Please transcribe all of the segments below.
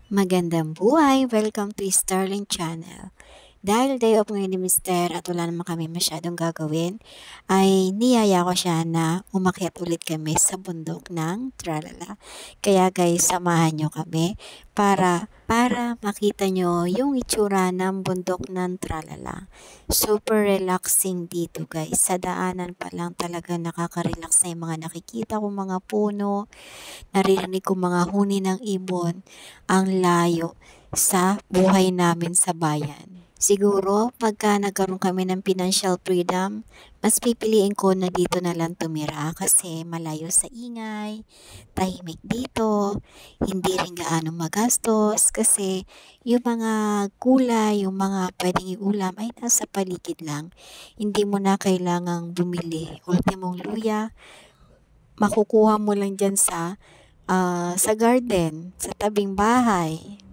Magandang buhay! Welcome to Starling Channel. Dahil day off ngayon ni Mister at wala naman kami masyadong gagawin, ay niyaya ko siya na umakyat ulit kami sa bundok ng Tralala. Kaya guys, samahan nyo kami para makita nyo yung itsura ng bundok ng Tralala. Super relaxing dito guys. Sa daanan pa lang talaga nakaka-relax na yung mga nakikita kong mga puno, naririnig kong mga huni ng ibon, ang layo sa buhay namin sa bayan. Siguro, pagka nagkaroon kami ng financial freedom, mas pipiliin ko na dito na lang tumira kasi malayo sa ingay, tahimik dito, hindi rin gaano magastos kasi yung mga gulay, yung mga pwedeng iulam ay nasa paligid lang. Hindi mo na kailangang bumili. Ultimong luya, makukuha mo lang dyan sa garden, sa tabing bahay.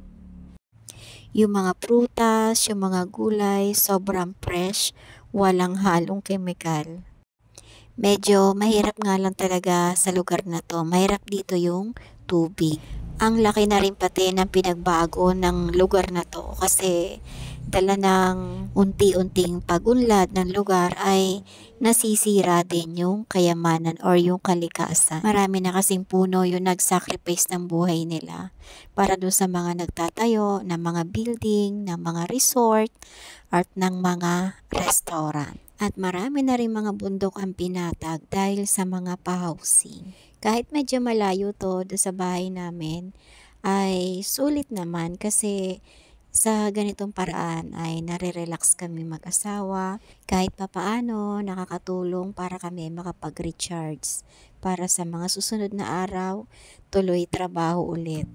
Yung mga prutas, yung mga gulay, sobrang fresh, walang halong kemikal. Medyo mahirap nga lang talaga sa lugar na to. Mahirap dito yung tubig. Ang laki na rin pati ng pinagbago ng lugar na to kasi dala ng unti-unting pagunlad ng lugar ay nasisira din yung kayamanan or yung kalikasan. Marami na kasing puno yung nag-sacrifice ng buhay nila para doon sa mga nagtatayo ng mga building, ng mga resort, at ng mga restaurant. At marami na rin mga bundok ang pinatag dahil sa mga pa-housing. Kahit medyo malayo to doon sa bahay namin, ay sulit naman kasi sa ganitong paraan ay nare-relax kami mag-asawa. Kahit papaano nakakatulong para kami makapag-recharge para sa mga susunod na araw, tuloy trabaho ulit.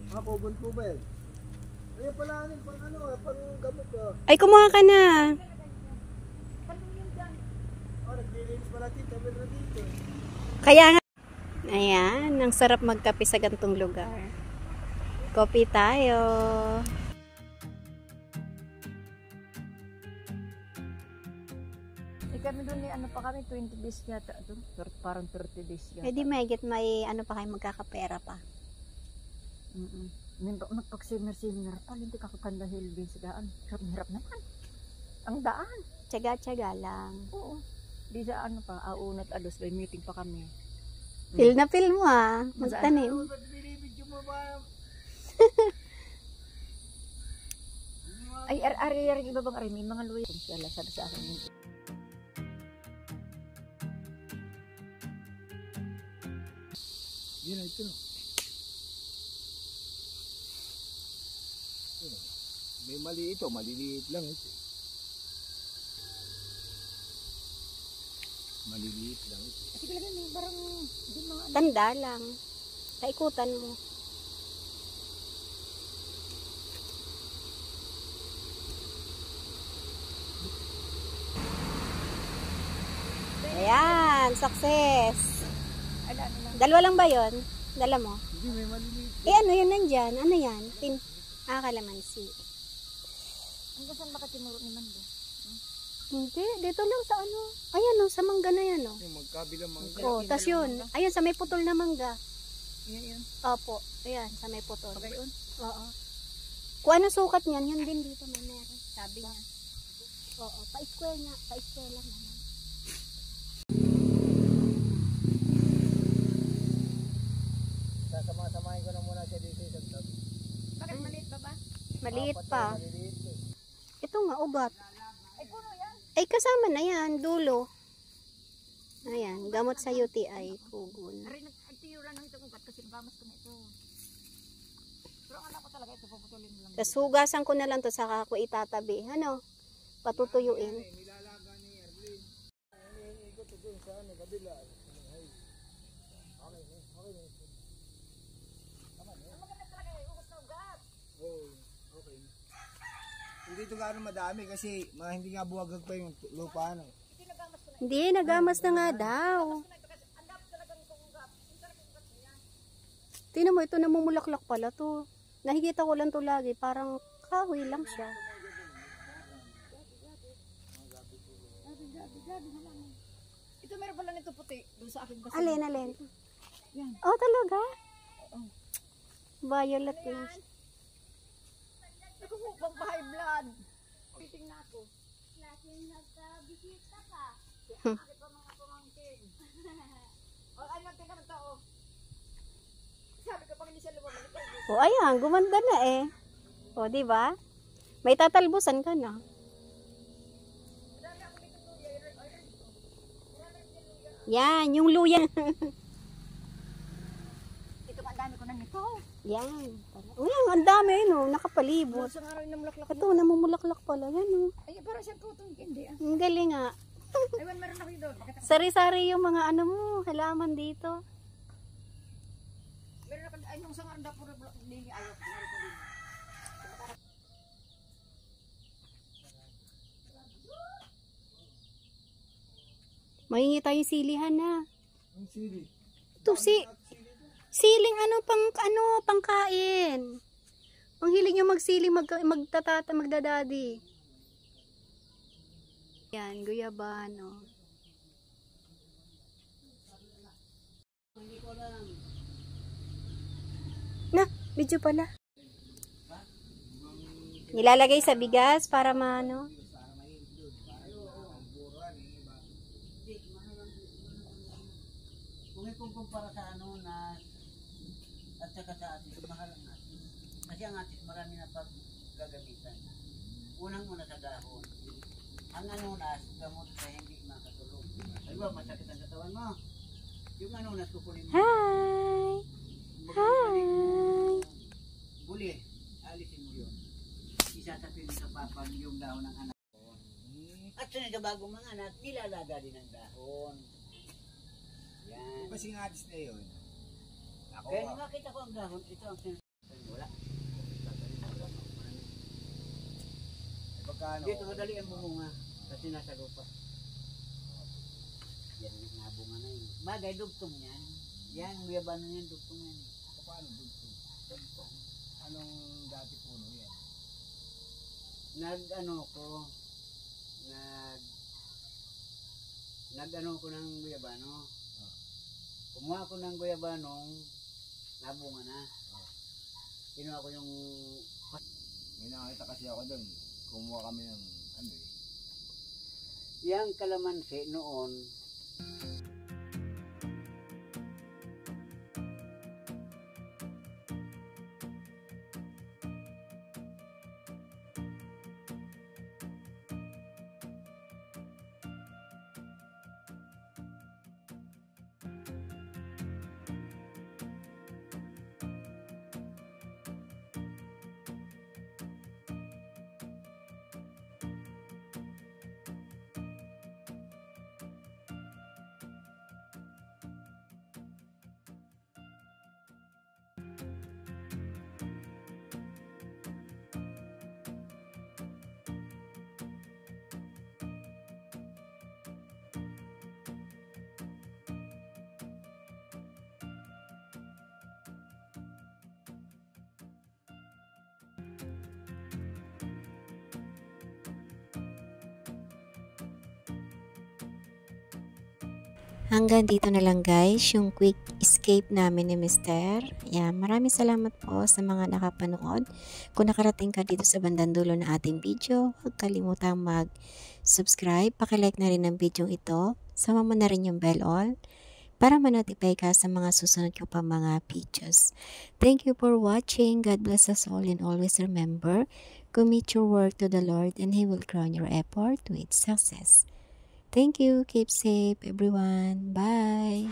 Mga pubol-pubel. Ayun pala, pang ano, pang gamot ko. Ay, kumuha ka na. Oh, naglilinis pala dito, meron na dito. Kaya nga. Ayan, ang sarap magkape sa gantong lugar. Kopi tayo. Kami doon ano pa kami, 20 days yata doon. Parang 30 days yata. Eh di may ano pa kayo, magkakapera pa. Nagpag-seminar pa, hindi ka kakanda hilbin sa daan. Hirap naman. Ang daan. Tsaga-tsaga lang. Oo. Di sa ano pa, aunat ados, may meeting pa kami. Feel na feel mo magtanim. Ay, ari-ari iba bang ari, may mga luya. Sila sabi sa akin. Yun, ito. May mali ito, maliliit lang ito. Maliliit lang ito. Kasi talaga may parang, di mga ano. Tanda lang. Kaikutan mo. Ayan, success. Ano lang. Dalawa lang ba yun? Dala mo? Hindi, may maliliit. Eh ano yun nandyan? Ano yan? Kalamansi. Ang saan baka tinuro ni Mando? Hindi, dito lang sa ano. Ayan sa mangga na yan Yung magkabilang mangga. Oh, tas yun. Ayun, sa may putol na mangga. Yan. Opo, ayan, sa may putol. Pagayon? Oo. Kung ano sukat niyan, yun din dito may meron. Sabi niya. Oo, pa-square nga. Pa-square lang naman. Sasama-samahin ko na muna siya dito sa tabi. Bakit maliit ba? Maliit pa. Maliliit eh. Ito nga, ugat. Ay, puno yan. Ay, kasama na yan, dulo. Ayan, gamot sa UTI, kugun. Nagtiro lang ng ito ugat kasi gamas ko na ito. Pero ang alam ko talaga ito, puputulin mo lang. Tapos hugasan ko na lang to saka ko itatabi. Ano? Patutuyuin. Nilalaga ni Erlin. Iniikot ko dun sa ano, kabila. Okay na. Ang maganda talaga yung ugat na ugat. Oo, okay. Hindi ito gaano madami kasi hindi nga buwagag pa yung lupa. Ano. Hindi, nagamas na nga daw. Tingnan mo, ito namumulaklak pala to. Nakikita ko lang to lagi, parang kahoy lang siya. Ito meron pala nito puti. Doon sa akin kasi. Alin? Yan. Oh, talaga? Oo. Violet lang. Ito po, pang high blood. Piting na ako. Nagkabisita ka. Bakit pa mga pamangkin? O, ay, nagteka ng tao. Sabi ko, pag hindi siya lumabas, ito. Oh, ayan, gumanda na eh. Oh, di ba? May tatalbusan ka na. Yan, yung luya. Ito, ang dami ko na nito. Yan. Uy, ang dami no, nakapalibot. Sa araw na mulaklak. Ito, namumulaklak pala. Yan oh. Ay, parang siyang tutong hindi ah. Ang galing nga. Aywan, meron ako doon. Bakit ako? Sari-sari yung mga ano mo, halaman dito. Meron ako, ay, nung sangarang da puro lili ayaw. Meron ko din. Mahingi tayo silihan na. Ang sili. Ito siling pangkain. Ang hiling nyo magsiling magdadadi. Yan, guyabano. Na, video pala. Nilalagay sa bigas para maano. Kung ikukumpara sa ano na at saka sa atis, mahal ang atis. Kasi ang atis marami na paggagamitan. Unang-una sa dahon. Ang anunas, gamot na hindi makatulog. Diba, masakit ang katawan mo. Yung anunas, kukunin mo. Hi! Hi! Buli, alisin mo yun. Isasapin mo sa papan yung dahon ng anak. At sunod sa bagong mga anak, nilalaga din ang dahon. Yan. Kasing atis na yun. Ako Kaya nung makita ko ang dahon, ito ang sinasabi. Wala ano. Dito madali ang bumunga kasi nasa lupa. Yan, nabunga na yun. Bagay, dugtong yan. Yan, guyabano yan, dugtong yan. Paano dugtong? Dugtong. Anong dati puno yan? Nag-ano ko ng guyabano. Kumuha ko ng guyabanong nabunga na. Kinuha ko yung... May nakita kasi ako doon. Kumuha kami ng ano eh. Yang kalamansi noon, Hanggang dito na lang guys, yung quick escape namin ni Mr. Yan, maraming salamat po sa mga nakapanood. Kung nakarating ka dito sa bandang dulo na ating video, huwag kalimutang mag-subscribe. Pakilike na rin ang video ito. Sama mo na rin yung bell all para ma-notify ka sa mga susunod ko pa mga videos. Thank you for watching. God bless us all and always remember, commit your work to the Lord and He will crown your effort with success. Thank you. Keep safe, everyone. Bye.